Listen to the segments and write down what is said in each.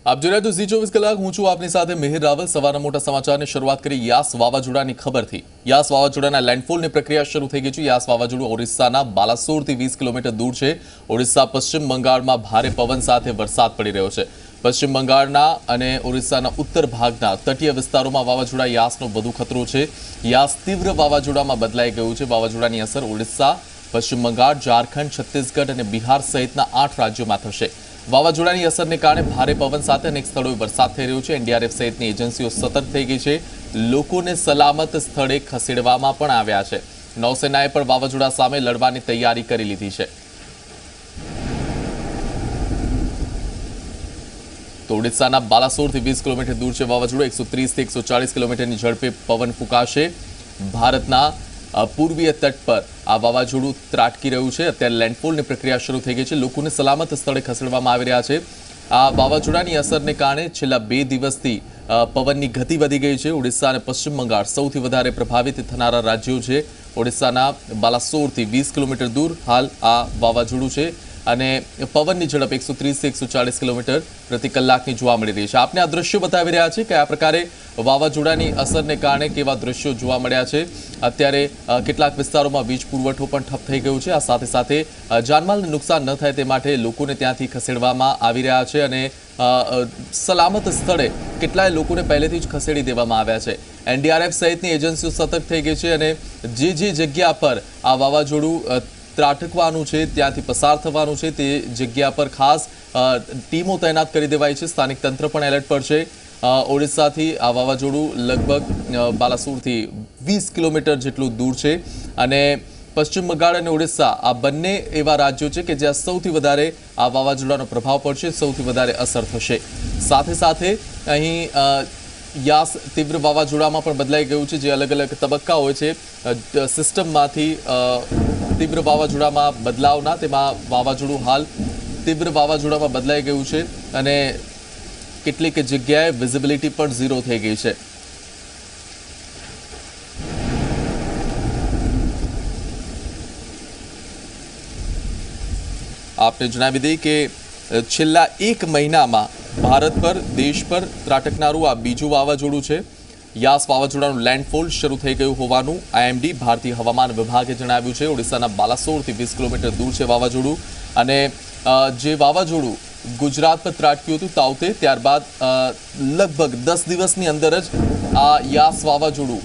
આપ જોઈ રહ્યા છો ઝી 24 કલાક। હું છું આપની સાથે મિહિર રાવલ। સવારના મોટા સમાચારની શરૂઆત કરી યાસ વાવાઝોડાની ખબરથી। યાસ વાવાઝોડાના લેન્ડફોલની પ્રક્રિયા શરૂ થઈ ગઈ છે। યાસ વાવાઝોડું ઓરિસ્સાના બાલાસોરથી 20 કિલોમીટર દૂર છે। ઓરિસ્સા પશ્ચિમ બંગાળમાં ભારે પવન સાથે વરસાદ પડી રહ્યો છે। પશ્ચિમ બંગાળના અને ઓરિસ્સાના ઉત્તર ભાગના તટીય વિસ્તારોમાં વાવાઝોડા યાસનો વધુ ખતરો છે। યાસ તીવ્ર વાવાઝોડામાં બદલાઈ ગયું છે। વાવાઝોડાની અસર ઓરિસ્સા, પશ્ચિમ બંગાળ, ઝારખંડ, છત્તીસગઢ અને બિહાર સહિતના 8 રાજ્યોમાં થશે। વાવાઝોડાની અસરને કારણે ભારે પવન સાથે અનેક સ્થળોએ વરસાદ થઈ રહ્યો છે। એનડીઆરએફ સહિતની એજન્સીઓ સતર્ક થઈ ગઈ છે। લોકોને સલામત સ્થળે ખસેડવામાં પણ આવ્યા છે। નૌસેનાએ પણ વાવાઝોડા સામે લડવાની તૈયારી કરી લીધી છે। તો ઓડિશાના બાલાસોરથી 20 કિલોમીટર દૂર છે વાવાઝોડું। 130 થી 140 કિલોમીટરની ઝડપે પવન ફૂંકાશે। ભારતના પૂર્વીય તટ પર આ વાવાઝોડું ત્રાટકી રહ્યું છે। અત્યારે લેન્ડફોલની પ્રક્રિયા શરૂ થઈ ગઈ છે। લોકોને સલામત સ્થળે ખસેડવામાં આવી રહ્યા છે। આ વાવાઝોડાની અસરને કારણે છેલ્લા 2 દિવસથી પવનની ગતિ વધી ગઈ છે। ઓડિશા અને પશ્ચિમ બંગાળ સૌથી વધારે પ્રભાવિત થનારા રાજ્યો છે। ઓડિશાના બાલાસોરથી 20 કિલોમીટર દૂર હાલ આ વાવાઝોડું છે અને પવનની ઝડપ 130 થી 140 કિલોમીટર પ્રતિ કલાકની જોવા મળી રહી છે। આપને આ દ્રશ્યો બતાવી રહ્યા છે કે આ પ્રકારે વાવાઝોડાની અસરને કારણે કેવા દ્રશ્યો જોવા મળ્યા છે। અત્યારે કેટલાક વિસ્તારોમાં વીજ પુરવઠો પણ ઠપ થઈ ગયો છે। આ સાથે સાથે જાનમાલને નુકસાન ન થાય તે માટે લોકોને ત્યાંથી ખસેડવામાં આવી રહ્યા છે અને સલામત સ્થળે કેટલાય લોકોને પહેલેથી જ ખસેડી દેવામાં આવ્યા છે। એનડીઆરએફ સહિતની એજન્સીઓ સતર્ક થઈ ગઈ છે અને જે જગ્યા પર આ વાવાઝોડું ત્રાટકવાનું છે, ત્યાંથી પસાર થવાનું છે, તે જગ્યા પર ખાસ ટીમો તૈનાત કરી દેવાઈ છે। સ્થાનિક તંત્ર પણ એલર્ટ પર છે। ઓડિશાથી આ વાવાઝોડું લગભગ બાલાસોરથી 20 કિલોમીટર જેટલું દૂર છે અને પશ્ચિમ બંગાળ અને ઓડિશા આ બંને એવા રાજ્યો છે કે જ્યાં સૌથી વધારે આ વાવાઝોડાનો પ્રભાવ પડશે, સૌથી વધારે અસર થશે। સાથે સાથે અહીં યાસ તીવ્ર વાવાઝોડામાં પણ બદલાઈ ગયું છે। જે અલગ અલગ તબક્કા હોય છે સિસ્ટમમાંથી તીવ્ર વાવાઝોડામાં બદલાવના, તેમાં વાવાઝોડું હાલ તીવ્ર વાવાઝોડામાં બદલાઈ ગયું છે અને કેટલીક જગ્યાએ વિઝિબિલિટી પણ 0 થઈ ગઈ છે। આપને જણાવી દઈએ કે છેલ્લા 1 મહિનામાં ભારત પર, દેશ પર ત્રાટકનારું આ બીજું વાવાઝોડું છે। યાસ વાવાઝોડાનું લેન્ડફોલ શરૂ થઈ ગયું હોવાનું આઈએમડી ભારતીય હવામાન વિભાગે જણાવ્યું છે। ઓડિશાના બાલાસોરથી 20 કિલોમીટર દૂર છે વાવાઝોડું અને જે વાવાઝોડું ગુજરાત પર ત્રાટક્યું હતું તાવતે, ત્યારબાદ લગભગ 10 દિવસની અંદર જ આ યાસ વાવાઝોડું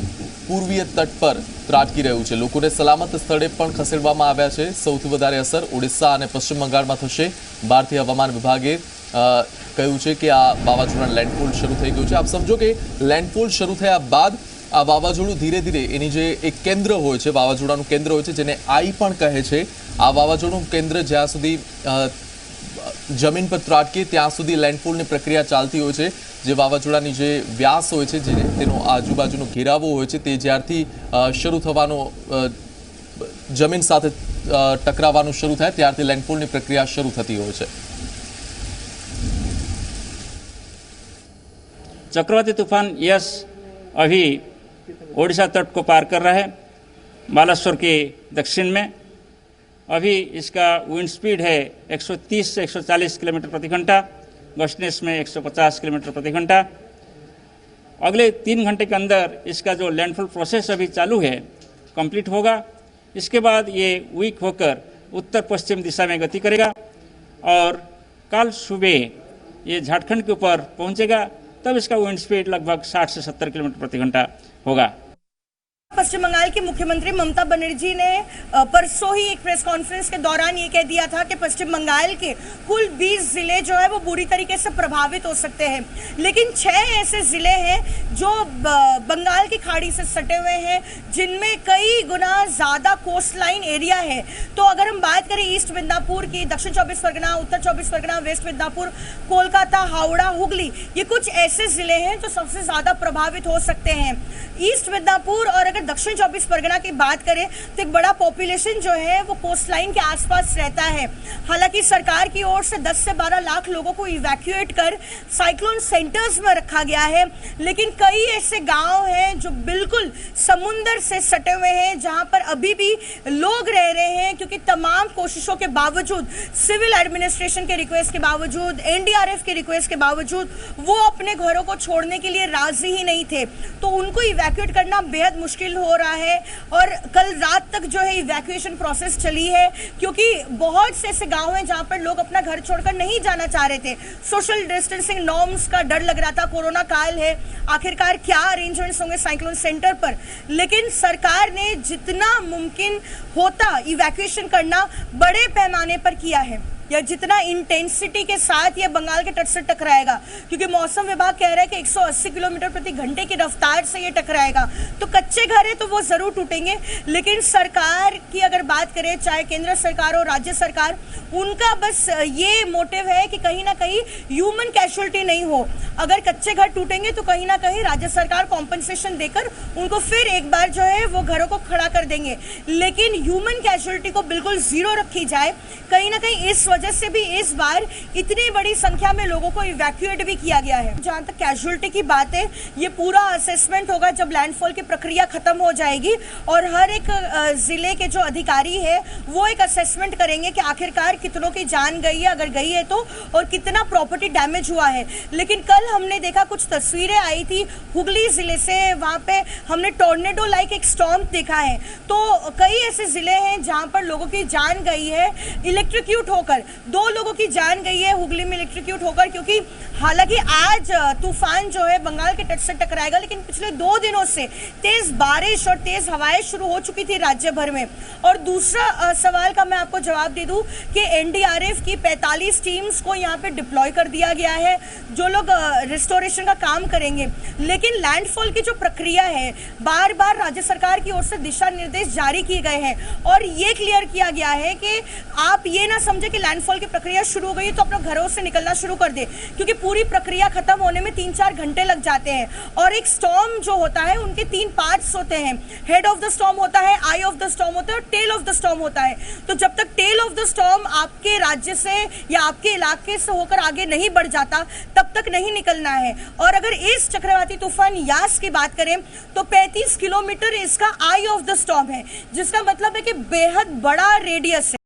પૂર્વીય તટ પર ત્રાટકી રહ્યું છે। લોકોને સલામત સ્થળે પણ ખસેડવામાં આવ્યા છે। સૌથી વધારે અસર ઓડિશા અને પશ્ચિમ બંગાળમાં થશે। ભારતીય હવામાન વિભાગે કહ્યું છે કે આ વાવાઝોડાનું લેન્ડફોલ શરૂ થઈ ગયું છે। આપ સમજો કે લેન્ડફોલ શરૂ થયા બાદ આ વાવાઝોડું ધીરે ધીરે એની જે એક કેન્દ્ર હોય છે, વાવાઝોડાનું કેન્દ્ર હોય છે જેને આઈ પણ કહે છે, આ વાવાઝોડું કેન્દ્ર જ્યાં સુધી જમીન પર ત્રાટકે ત્યાં સુધી લેન્ડફોલની પ્રક્રિયા ચાલતી હોય છે। જે વાવાઝોડાની જે વ્યાસ હોય છે, જે તેનો આજુબાજુનો ઘેરાવો હોય છે, તે જ્યારથી શરૂ થવાનો જમીન સાથે ટકરાવવાનું શરૂ થાય ત્યારથી લેન્ડફોલની પ્રક્રિયા શરૂ થતી હોય છે। चक्रवाती तूफान यस अभी ओडिशा तट को पार कर रहा है बालासोर के दक्षिण में। अभी इसका विंड स्पीड है 130 से 140 किलोमीटर प्रति घंटा, गस्टनेस में 150 किलोमीटर प्रति घंटा। अगले 3 घंटे के अंदर इसका जो लैंडफॉल प्रोसेस अभी चालू है कंप्लीट होगा। इसके बाद ये वीक होकर उत्तर पश्चिम दिशा में गति करेगा और कल सुबह ये झारखंड के ऊपर पहुंचेगा। तब इसका विंड स्पीड लगभग 60 से 70 किलोमीटर प्रति घंटा होगा। पश्चिम बंगाल की मुख्यमंत्री ममता बनर्जी ने परसों ही एक प्रेस कॉन्फ्रेंस के दौरान ये कह दिया था कि पश्चिम बंगाल के कुल 20 जिले जो है वो बुरी तरीके से प्रभावित हो सकते हैं, लेकिन 6 ऐसे जिले हैं जो बंगाल की खाड़ी से सटे हुए हैं, जिनमें कई गुना ज़्यादा कोस्ट लाइन एरिया है। तो अगर हम बात करें ईस्ट मिदनापुर की, दक्षिण 24 परगना, उत्तर 24 परगना, वेस्ट मिदनापुर, कोलकाता, हावड़ा, हुगली, ये कुछ ऐसे जिले हैं जो सबसे ज़्यादा प्रभावित हो सकते हैं। ईस्ट मिदनापुर और अगर दक्षिण 24 परगना की बात करें तो एक बड़ा पॉपुलेशन जो है वो कोस्ट लाइन के आसपास रहता है। हालांकि सरकार की ओर से 10 से 12 लाख लोगों को इवैक्यूएट कर साइक्लोन सेंटर्स में रखा गया है, लेकिन कई ऐसे गांव हैं जो बिल्कुल समुंदर से सटे हुए हैं, जहां पर अभी भी लोग रह रहे हैं, क्योंकि तमाम कोशिशों के बावजूद, सिविल एडमिनिस्ट्रेशन के रिक्वेस्ट के बावजूद, एनडीआरएफ के रिक्वेस्ट के बावजूद वो अपने घरों को छोड़ने के लिए राजी ही नहीं थे। तो उनको इवैक्यूएट करना बेहद मुश्किल हो रहा है और कल रात तक जो है इवैक्यूएशन प्रोसेस चली है, क्योंकि बहुत से ऐसे गांव हैं जहां पर लोग अपना घर छोड़कर नहीं जाना चाह रहे थे। सोशल डिस्टेंसिंग नॉर्म्स का डर लग रहा था, कोरोना काल है, आखिरकार क्या अरेंजमेंट्स होंगे साइक्लोन सेंटर पर। लेकिन सरकार ने जितना मुमकिन होता इवैक्यूएशन करना बड़े पैमाने पर किया है, या जितना इंटेंसिटी के साथ ये बंगाल के तट से टकराएगा, क्योंकि मौसम विभाग कह रहा है कि 180 किलोमीटर प्रति घंटे की रफ्तार से ये टकराएगा। तो कच्चे घर है तो वो जरूर टूटेंगे, लेकिन सरकार की अगर बात करें, चाहे केंद्र सरकार हो राज्य सरकार, उनका बस ये मोटिव है कि कहीं ना कहीं ह्यूमन कैजुअलिटी नहीं हो। अगर कच्चे घर टूटेंगे तो कहीं ना कहीं राज्य सरकार कॉम्पनसेशन देकर उनको फिर एक बार जो है वो घरों को खड़ा कर देंगे, लेकिन ह्यूमन कैजुअलिटी को बिल्कुल जीरो रखी जाए। कहीं ना कहीं इस वजह से भी इस बार इतनी बड़ी संख्या में लोगों को इवैक्यूएट भी किया गया है। जहां तक कैजुअलिटी की बात है, ये पूरा असेसमेंट होगा जब लैंडफॉल की प्रक्रिया खत्म हो जाएगी, और हर एक जिले के जो अधिकारी है वो एक असेसमेंट करेंगे कि आखिरकार कितनों की जान गई है, अगर गई है तो, और कितना प्रॉपर्टी डैमेज हुआ है। लेकिन कल हमने देखा, कुछ तस्वीरें आई थी हुगली जिले से, वहां पे हमने टॉर्नेडो लाइक एक स्टॉर्म देखा है। तो कई ऐसे जिले हैं जहां पर लोगों की जान गई है इलेक्ट्रिक्यूट होकर। 2 लोगों की जान गई है हुगली में इलेक्ट्रिक्यूट होकर, क्योंकि हालांकि आज तूफान जो है बंगाल के तट से टकराएगा, लेकिन पिछले 2 दिनों से तेज बारिश और तेज हवाएं शुरू हो चुकी थी राज्य भर में। और दूसरा सवाल का मैं आपको जवाब दे दूं कि एनडीआरएफ की 45 टीम्स को यहाँ पे डिप्लॉय कर दिया गया है, जो लोग रिस्टोरेशन का काम करेंगे। लेकिन लैंडफॉल की जो प्रक्रिया है, बार बार राज्य सरकार की ओर से दिशा निर्देश जारी किए गए हैं, और ये क्लियर किया गया है कि आप ये ना समझे कि लैंडफॉल की प्रक्रिया शुरू हो गई तो अपने घरों से निकलना शुरू कर दे, क्योंकि पूरी प्रक्रिया खत्म होने में 3-4 घंटे लग जाते हैं। और एक स्टॉर्म जो होता है, उनके 3 पार्ट्स होते हैं। हेड ऑफ द स्टॉर्म होता है, आई ऑफ द स्टॉर्म होता है, और टेल ऑफ द स्टॉर्म होता है। तो जब तक टेल ऑफ द स्टॉर्म आपके राज्य से या आपके इलाके से होकर आगे नहीं बढ़ जाता, तब तक नहीं निकलना है। और अगर इस चक्रवाती तूफान यास की बात करें तो 35 किलोमीटर इसका आई ऑफ द स्टॉर्म है, जिसका मतलब है कि बेहद बड़ा रेडियस है।